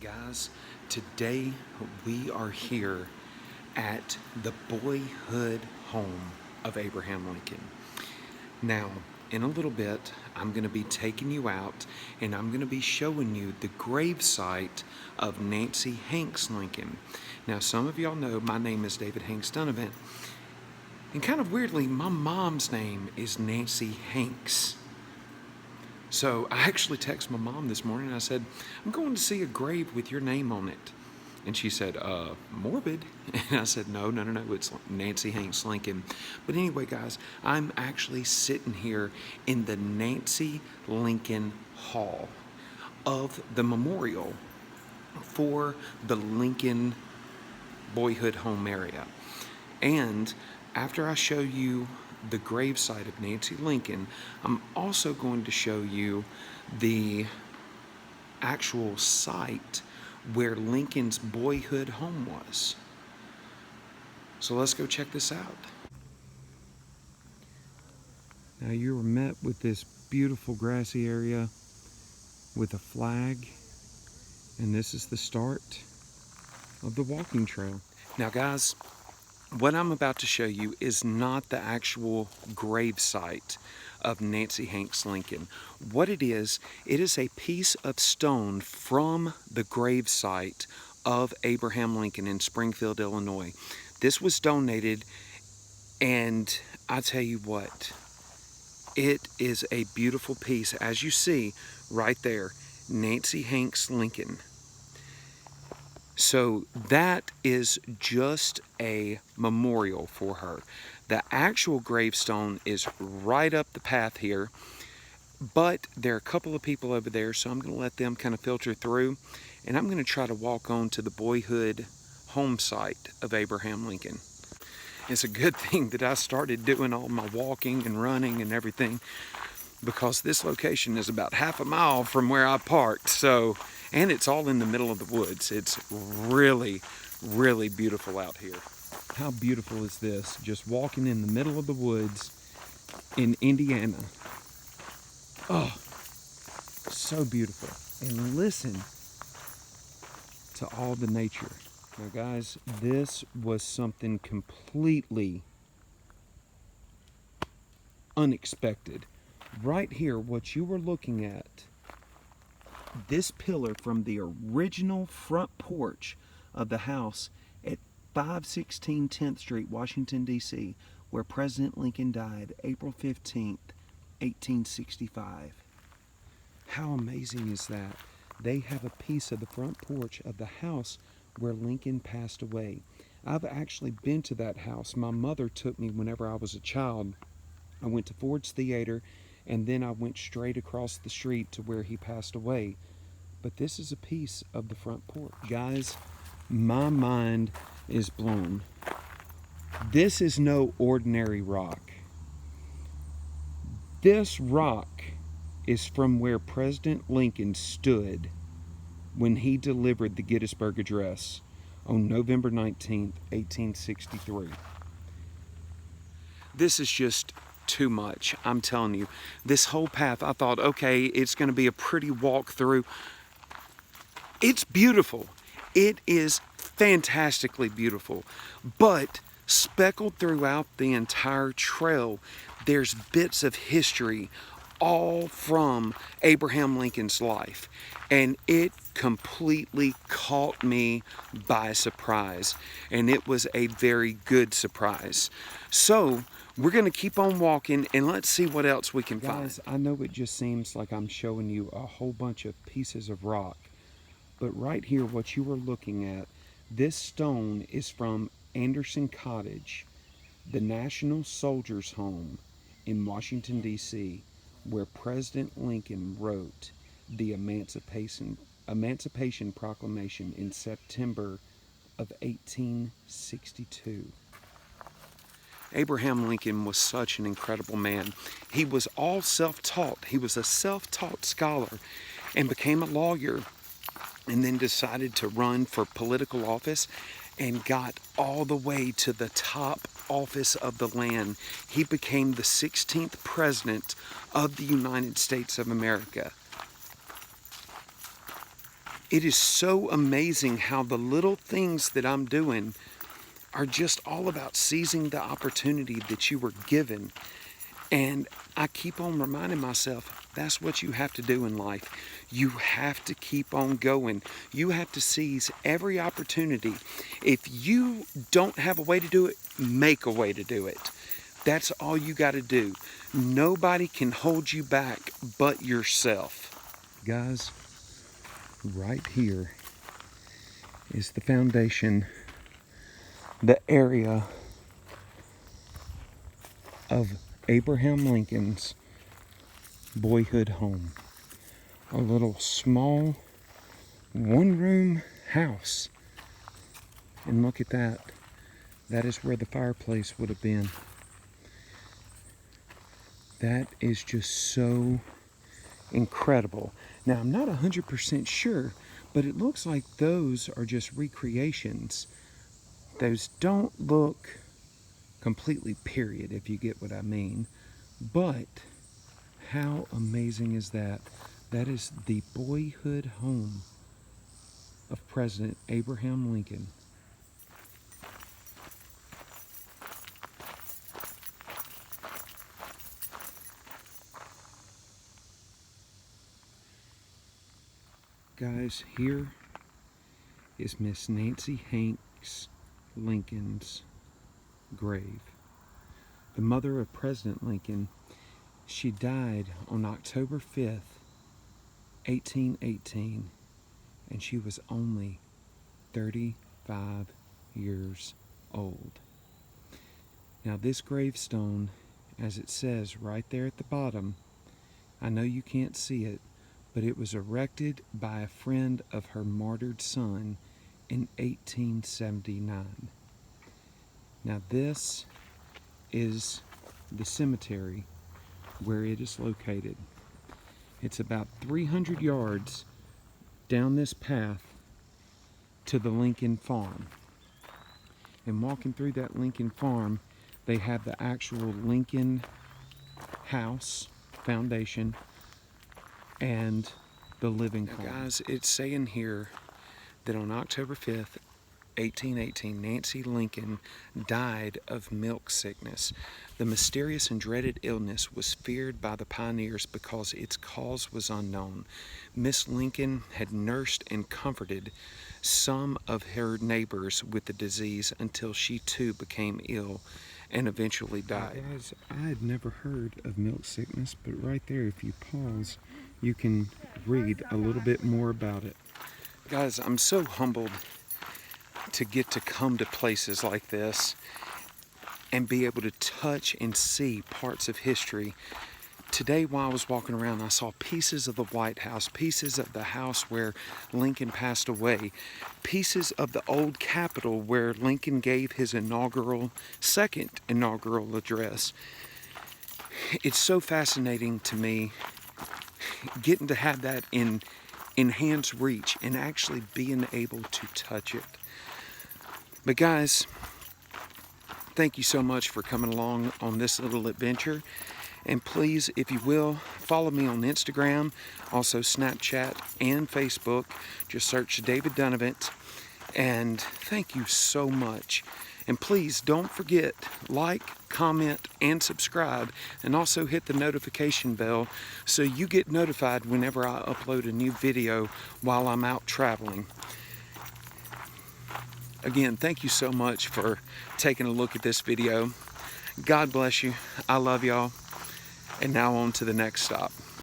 Guys, today we are here at the Boyhood home of Abraham Lincoln. Now, in a little bit, I'm going to be taking you out and I'm going to be showing you the gravesite of Nancy Hanks Lincoln. Now, some of y'all know my name is David Hanks Dunavent, and kind of weirdly, my mom's name is Nancy Hanks. So I actually texted my mom this morning and I said, I'm going to see a grave with your name on it. And she said, morbid. And I said, no, it's Nancy Hanks Lincoln. But anyway, guys, I'm actually sitting here in the Nancy Lincoln Hall of the memorial for the Lincoln Boyhood home area. And after I show you the gravesite of Nancy Lincoln, I'm also going to show you the actual site where Lincoln's boyhood home was. So let's go check this out. Now you were met with this beautiful grassy area with a flag, and this is the start of the walking trail. Now guys, what I'm about to show you is not the actual gravesite of Nancy Hanks Lincoln. What it is a piece of stone from the gravesite of Abraham Lincoln in Springfield, Illinois. This was donated, and I tell you what, it is a beautiful piece. As you see right there, Nancy Hanks Lincoln. So that is just a memorial for her. The actual gravestone is right up the path here, but there are a couple of people over there, so I'm going to let them kind of filter through, and I'm going to try to walk on to the boyhood home site of Abraham Lincoln. It's a good thing that I started doing all my walking and running and everything, because this location is about half a mile from where I parked, and it's all in the middle of the woods. It's really, really beautiful out here. How beautiful is this? Just walking in the middle of the woods in Indiana. Oh, so beautiful. And listen to all the nature. Now guys, this was something completely unexpected. Right here, what you were looking at, this pillar from the original front porch of the house at 516 10th Street, Washington, D.C., where President Lincoln died April 15th, 1865. How amazing is that? They have a piece of the front porch of the house where Lincoln passed away. I've actually been to that house. My mother took me whenever I was a child. I went to Ford's Theater, and then I went straight across the street to where he passed away. But this is a piece of the front porch. Guys, my mind is blown. This is no ordinary rock. This rock is from where President Lincoln stood when he delivered the Gettysburg Address on November 19th, 1863. This is just too much, I'm telling you. This whole path, I thought, okay, it's going to be a pretty walk through. It's beautiful. It is fantastically beautiful. But speckled throughout the entire trail, there's bits of history all from Abraham Lincoln's life. And it completely caught me by surprise. And it was a very good surprise. So we're going to keep on walking, and let's see what else we can find. Guys, I know it just seems like I'm showing you a whole bunch of pieces of rock. But right here, what you are looking at, this stone is from Anderson Cottage, the National Soldiers' Home in Washington, D.C., where President Lincoln wrote the Emancipation Proclamation in September of 1862. Abraham Lincoln was such an incredible man. He was all self-taught. He was a self-taught scholar and became a lawyer, and then decided to run for political office and got all the way to the top office of the land. He became the 16th president of the United States of America. It is so amazing how the little things that I'm doing are just all about seizing the opportunity that you were given. And I keep on reminding myself, that's what you have to do in life. You have to keep on going. You have to seize every opportunity. If you don't have a way to do it, make a way to do it. That's all you got to do. Nobody can hold you back but yourself. Guys, right here is the foundation, the area of Abraham Lincoln's boyhood home. A little small one-room house. And look at that. That is where the fireplace would have been. That is just so incredible. Now, I'm not 100% sure, but it looks like those are just recreations. Those don't look completely period, if you get what I mean. But how amazing is that? That is the boyhood home of President Abraham Lincoln. Guys, here is Miss Nancy Hanks Lincoln's grave. The mother of President Lincoln. She died on October 5th, 1818, and she was only 35 years old. Now this gravestone, as it says right there at the bottom, I know you can't see it, but it was erected by a friend of her martyred son in 1879. Now this is the cemetery where it is located. It's about 300 yards down this path to the Lincoln farm. And walking through that Lincoln farm, they have the actual Lincoln house foundation and the living farm. Now guys, it's saying here that on October 5th, 1818, Nancy Lincoln died of milk sickness. The mysterious and dreaded illness was feared by the pioneers because its cause was unknown. Miss Lincoln had nursed and comforted some of her neighbors with the disease until she too became ill and eventually died. Guys, I had never heard of milk sickness, but right there, if you pause, you can read a little bit more about it. Guys, I'm so humbled to get to come to places like this and be able to touch and see parts of history. Today while I was walking around, I saw pieces of the White House, pieces of the house where Lincoln passed away, pieces of the old Capitol where Lincoln gave his second inaugural address. It's so fascinating to me getting to have that in hand's reach and actually being able to touch it. But guys, thank you so much for coming along on this little adventure. And please, if you will, follow me on Instagram, also Snapchat and Facebook. Just search David Dunavent. And thank you so much. And please don't forget, like, comment, and subscribe. And also hit the notification bell so you get notified whenever I upload a new video while I'm out traveling. Again, thank you so much for taking a look at this video. God bless you. I love y'all. And now on to the next stop.